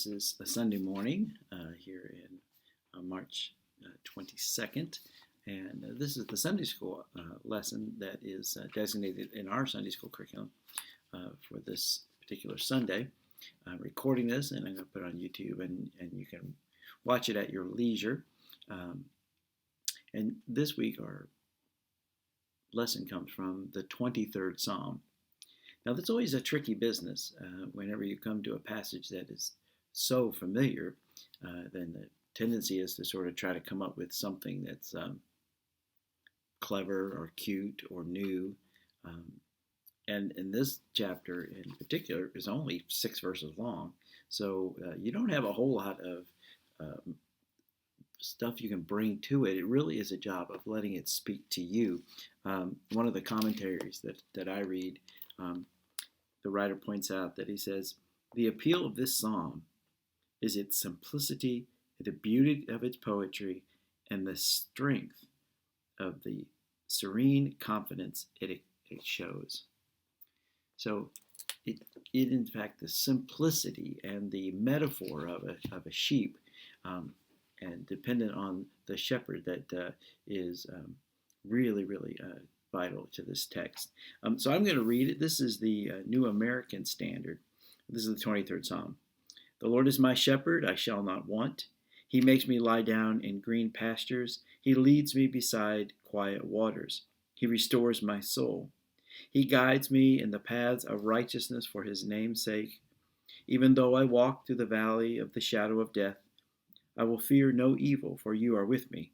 This is a Sunday morning here in March 22nd, and this is the Sunday Scholl lesson that is designated in our Sunday School curriculum for this particular Sunday. I'm recording this and I'm going to put it on YouTube, and you can watch it at your leisure. And this week our lesson comes from the 23rd Psalm. Now, that's always a tricky business. Whenever you come to a passage that is so familiar, then the tendency is to sort of try to come up with something that's clever or cute or new. And in this chapter in particular is only 6 verses long, so you don't have a whole lot of stuff you can bring to it. It really is a job of letting it speak to you. One of the commentaries that I read, the writer points out that he says, the appeal of this psalm is its simplicity, the beauty of its poetry, and the strength of the serene confidence it shows. So it in fact, the simplicity and the metaphor of a sheep, and dependent on the shepherd, that is really vital to this text. So I'm going to read it. This is the New American Standard. This is the 23rd Psalm. The Lord is my shepherd, I shall not want. He makes me lie down in green pastures. He leads me beside quiet waters. He restores my soul. He guides me in the paths of righteousness for his name's sake. Even though I walk through the valley of the shadow of death, I will fear no evil, for you are with me.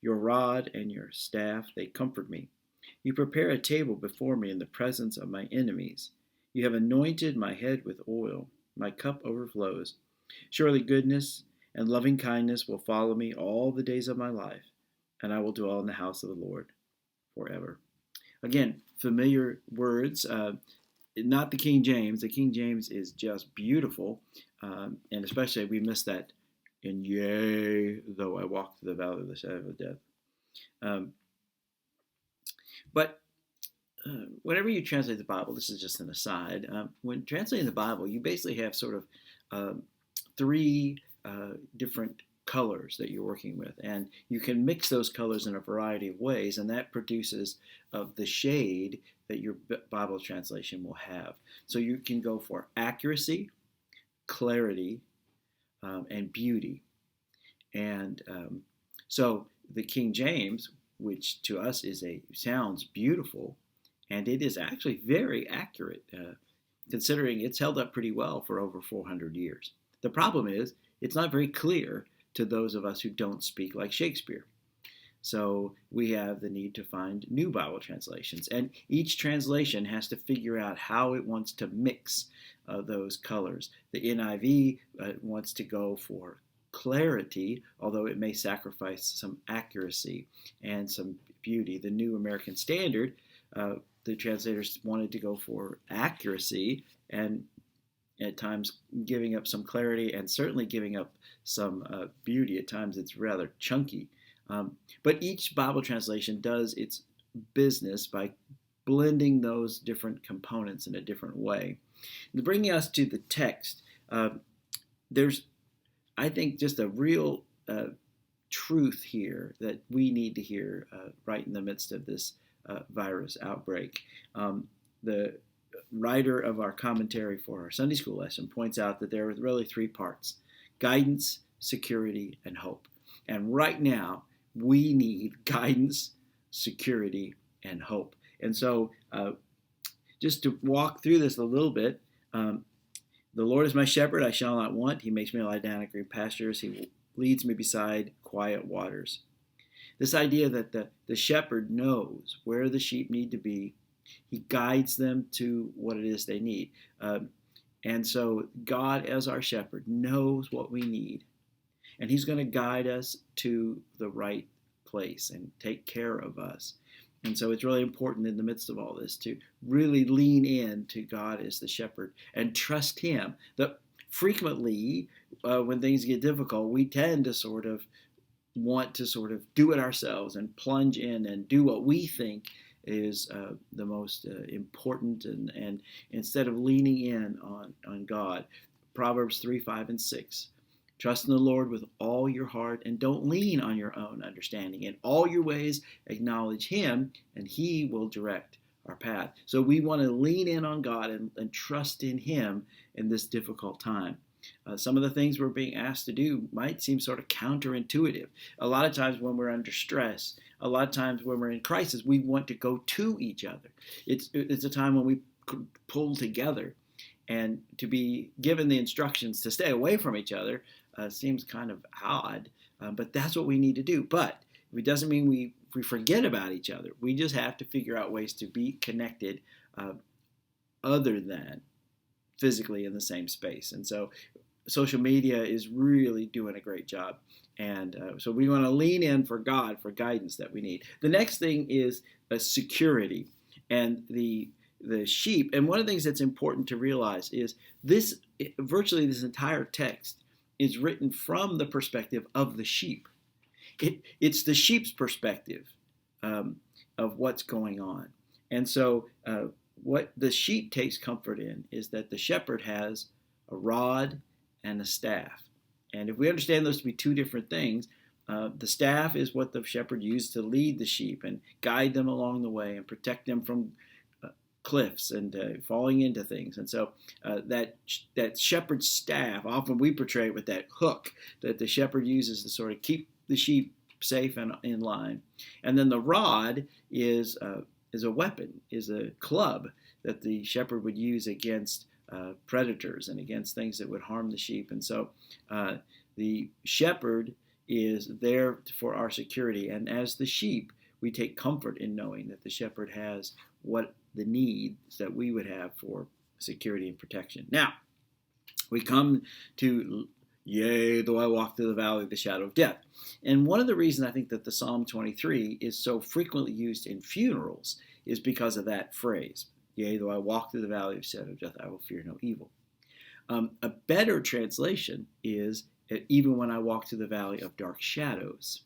Your rod and your staff, they comfort me. You prepare a table before me in the presence of my enemies. You have anointed my head with oil. My cup overflows. Surely goodness and loving kindness will follow me all the days of my life, and I will dwell in the house of the Lord forever. Again, familiar words, not the King James. The King James is just beautiful, and especially we miss that in yea, though I walk through the valley of the shadow of death. But whenever you translate the Bible, this is just an aside, when translating the Bible, you basically have sort of 3 different colors that you're working with, and you can mix those colors in a variety of ways, and that produces the shade that your Bible translation will have. So you can go for accuracy, clarity, and beauty. And so the King James, which to us sounds beautiful, and it is actually very accurate, considering it's held up pretty well for over 400 years. The problem is it's not very clear to those of us who don't speak like Shakespeare. So we have the need to find new Bible translations, and each translation has to figure out how it wants to mix those colors. The NIV wants to go for clarity, although it may sacrifice some accuracy and some beauty. The New American Standard, the translators wanted to go for accuracy, and at times giving up some clarity and certainly giving up some beauty. At times it's rather chunky. But each Bible translation does its business by blending those different components in a different way. And bringing us to the text, there's, I think, just a real truth here that we need to hear right in the midst of this virus outbreak. The writer of our commentary for our Sunday School lesson points out that there are really 3 parts: guidance, security, and hope. And right now, we need guidance, security, and hope. And so just to walk through this a little bit, the Lord is my shepherd, I shall not want. He makes me lie down in green pastures. He leads me beside quiet waters. This idea that the shepherd knows where the sheep need to be. He guides them to what it is they need. And so God, as our shepherd, knows what we need. And he's going to guide us to the right place and take care of us. And so it's really important in the midst of all this to really lean in to God as the shepherd and trust him. That frequently, when things get difficult, we tend to sort of want to sort of do it ourselves and plunge in and do what we think is the most important, and instead of leaning in on God, Proverbs 3, 5, and 6. Trust in the Lord with all your heart and don't lean on your own understanding. In all your ways, acknowledge him, and he will direct our path. So we want to lean in on God and trust in him in this difficult time. Some of the things we're being asked to do might seem sort of counterintuitive. A lot of times when we're under stress, a lot of times when we're in crisis, we want to go to each other. It's a time when we pull together, and to be given the instructions to stay away from each other seems kind of odd, but that's what we need to do. But it doesn't mean we forget about each other. We just have to figure out ways to be connected other than physically in the same space. And so social media is really doing a great job. And so we want to lean in for God for guidance that we need. The next thing is security and the sheep. And one of the things that's important to realize is virtually this entire text is written from the perspective of the sheep. It's the sheep's perspective of what's going on. And so what the sheep takes comfort in is that the shepherd has a rod and a staff. And if we understand those to be two different things, the staff is what the shepherd used to lead the sheep and guide them along the way and protect them from cliffs and falling into things. And so that shepherd's staff, often we portray it with that hook that the shepherd uses to sort of keep the sheep safe and in line. And then the rod is a weapon, is a club that the shepherd would use against predators and against things that would harm the sheep. And so the shepherd is there for our security. And as the sheep, we take comfort in knowing that the shepherd has what the needs that we would have for security and protection. Now, we come to, yea, though I walk through the valley of the shadow of death. And one of the reasons I think that the Psalm 23 is so frequently used in funerals is because of that phrase. Yea, though I walk through the valley of the shadow of death, I will fear no evil. A better translation is, even when I walk through the valley of dark shadows.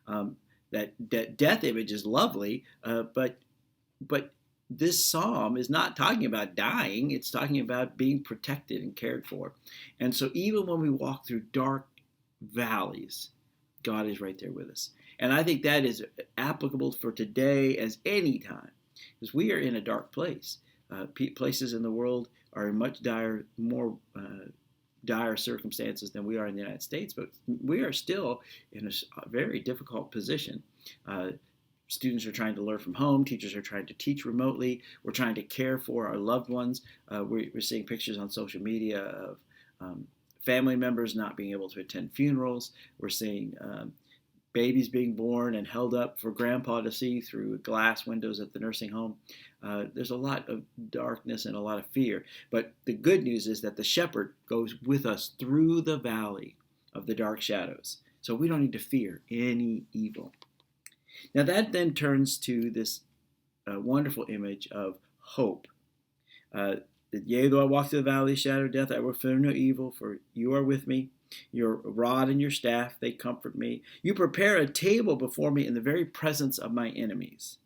That death image is lovely, but this psalm is not talking about dying. It's talking about being protected and cared for. And so even when we walk through dark valleys, God is right there with us. And I think that is applicable for today as any time, because we are in a dark place. Places in the world are in much more dire circumstances than we are in the United States, but we are still in a very difficult position. Students are trying to learn from home. Teachers are trying to teach remotely. We're trying to care for our loved ones. We're seeing pictures on social media of family members not being able to attend funerals. We're seeing babies being born and held up for grandpa to see through glass windows at the nursing home. There's a lot of darkness and a lot of fear. But the good news is that the shepherd goes with us through the valley of the dark shadows. So we don't need to fear any evil. Now that then turns to this wonderful image of hope. Yea, though I walk through the valley of the shadow of death, I will fear no evil, for you are with me. Your rod and your staff, they comfort me. You prepare a table before me in the very presence of my enemies.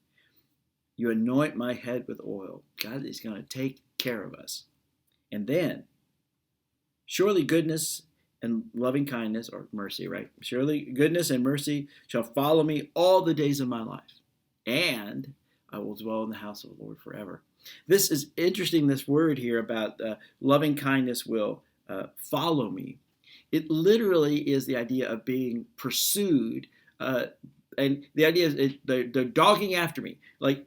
You anoint my head with oil. God is going to take care of us. And then, surely goodness and loving kindness, or mercy, right? Surely goodness and mercy shall follow me all the days of my life. And I will dwell in the house of the Lord forever. This is interesting, this word here about loving kindness will follow me. It literally is the idea of being pursued. And the idea is they're dogging after me. Like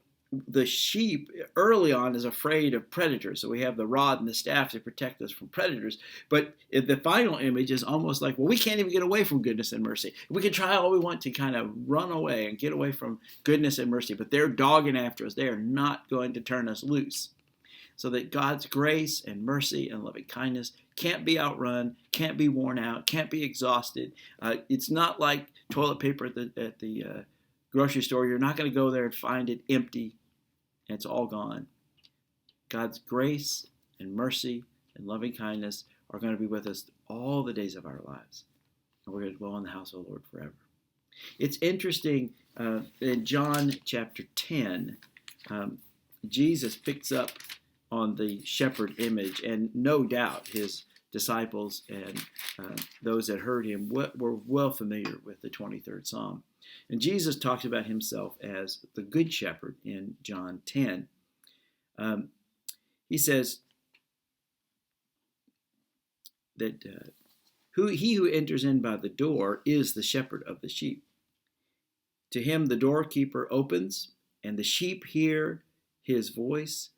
the sheep early on is afraid of predators. So we have the rod and the staff to protect us from predators. But the final image is almost like, well, we can't even get away from goodness and mercy. We can try all we want to kind of run away and get away from goodness and mercy, but they're dogging after us. They are not going to turn us loose. So that God's grace and mercy and loving kindness can't be outrun, can't be worn out, can't be exhausted. It's not like toilet paper at the grocery store. You're not going to go there and find it empty and it's all gone. God's grace and mercy and loving kindness are going to be with us all the days of our lives. And we're going to dwell in the house of the Lord forever. It's interesting, in John chapter 10, Jesus picks up on the shepherd image, and no doubt his disciples and those that heard him were well familiar with the 23rd Psalm. And Jesus talks about himself as the Good Shepherd in John 10. He says that he who enters in by the door is the shepherd of the sheep. To him the doorkeeper opens, and the sheep hear his voice,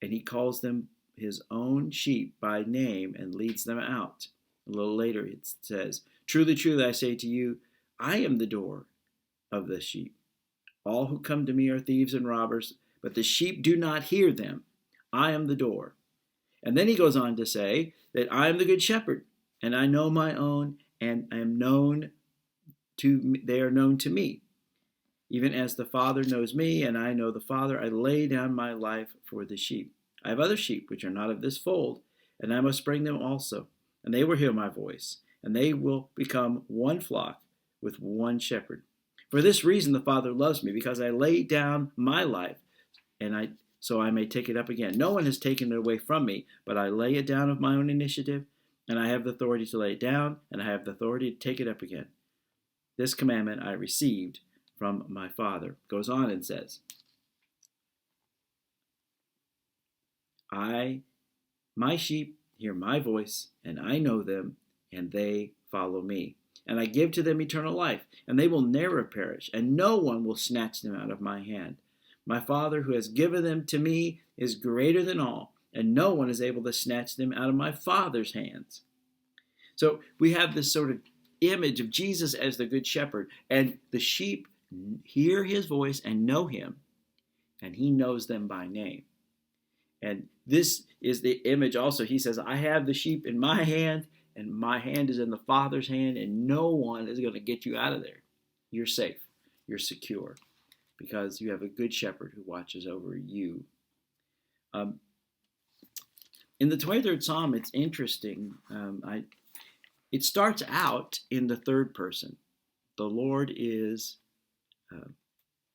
and he calls them his own sheep by name and leads them out. A little later it says, truly, truly, I say to you, I am the door of the sheep. All who come to me are thieves and robbers, but the sheep do not hear them. I am the door. And then he goes on to say that I am the good shepherd, and I know my own, and I am known to they are known to me. Even as the Father knows me, and I know the Father, I lay down my life for the sheep. I have other sheep which are not of this fold, and I must bring them also, and they will hear my voice, and they will become one flock with one shepherd. For this reason the Father loves me, because I lay down my life, and so I may take it up again. No one has taken it away from me, but I lay it down of my own initiative, and I have the authority to lay it down, and I have the authority to take it up again. This commandment I received from my Father. Goes on and says, my sheep hear my voice, and I know them, and they follow me. And I give to them eternal life, and they will never perish, and no one will snatch them out of my hand. My Father who has given them to me is greater than all, and no one is able to snatch them out of my Father's hands. So we have this sort of image of Jesus as the Good Shepherd, and the sheep hear his voice and know him, and he knows them by name. And this is the image also. He says, I have the sheep in my hand, and my hand is in the Father's hand, and no one is going to get you out of there. You're safe. You're secure, because you have a good shepherd who watches over you. In the 23rd Psalm, it's interesting. It starts out in the third person. The Lord is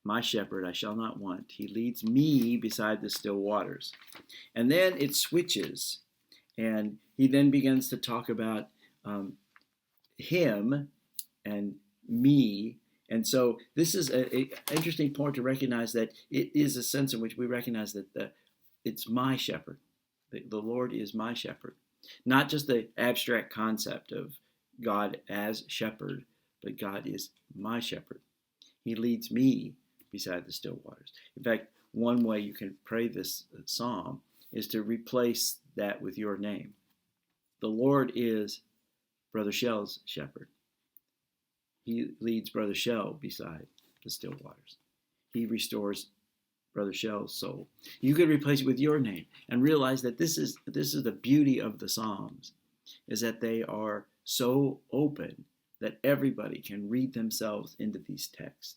my shepherd, I shall not want. He leads me beside the still waters. And then it switches, and he then begins to talk about him and me. And so this is an interesting point to recognize that it is a sense in which we recognize that it's my shepherd. The Lord is my shepherd. Not just the abstract concept of God as shepherd, but God is my shepherd. He leads me beside the still waters. In fact, one way you can pray this psalm is to replace that with your name. The Lord is Brother Shell's shepherd. He leads Brother Shell beside the still waters. He restores Brother Shell's soul. You could replace it with your name and realize that this is the beauty of the Psalms, is that they are so open that everybody can read themselves into these texts.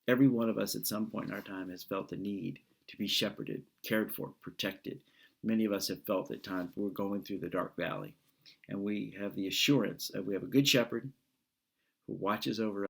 Every one of us at some point in our time has felt the need to be shepherded, cared for, protected. Many of us have felt at times we're going through the dark valley, and we have the assurance that we have a good shepherd who watches over us.